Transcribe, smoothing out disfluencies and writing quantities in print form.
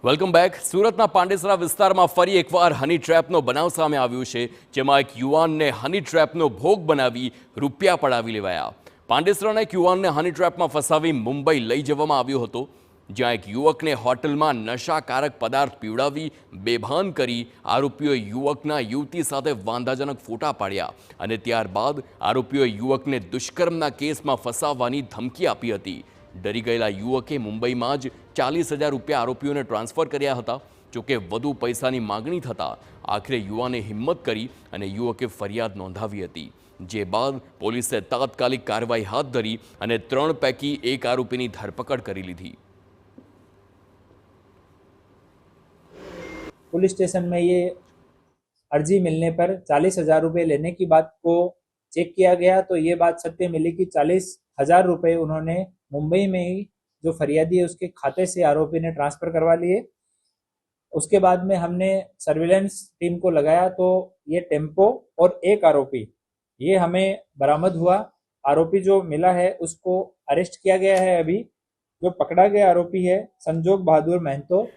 Welcome back. સુરતના પાંડેસરા વિસ્તારમાં ફરી એકવાર હની ટ્રેપનો બનાવ સામે આવ્યો છે, જેમાં એક યુવાનને હની ટ્રેપનો ભોગ બનાવી રૂપિયા પડાવી લેવાયા. પાંડેસરાના એક યુવાનને હની ટ્રેપમાં ફસાવી મુંબઈ લઈ જવામાં આવ્યો હતો, જ્યાં એક યુવકને હોટલમાં નશાકારક પદાર્થ પીવડાવી બેભાન કરી આરોપીઓએ યુવકના યુવતી સાથે વાંધાજનક ફોટા પાડ્યા અને ત્યારબાદ આરોપીઓએ યુવકને દુષ્કર્મના કેસમાં ફસાવવાની ધમકી આપી હતી. ડરી ગયેલા યુવકે મુંબઈમાં જ 40,000 રૂપિયા આરોપીઓને ટ્રાન્સફર કર્યા હતા. જોકે વધુ પૈસાની માંગણી થતાં આખરે યુવાને હિંમત કરી અને યુવકે ફરિયાદ નોંધાવી હતી, જે બાદ પોલીસે તાત્કાલિક કાર્યવાહી હાથ ધરી અને 3 પૈકી એક આરોપીની ધરપકડ કરી લીધી. पुलिस स्टेशन में ये अर्जी मिलने पर 40,000 रुपये लेने की बात को चेक किया गया तो ये बात सत्य मिली कि 40,000 रुपये उन्होंने मुंबई में ही जो फरियादी है उसके खाते से आरोपी ने ट्रांसफर करवा लिए। उसके बाद में हमने सर्विलेंस टीम को लगाया तो ये टेम्पो और एक आरोपी ये हमें बरामद हुआ। आरोपी जो मिला है उसको अरेस्ट किया गया है। अभी जो पकड़ा गया आरोपी है संजोग बहादुर महतो,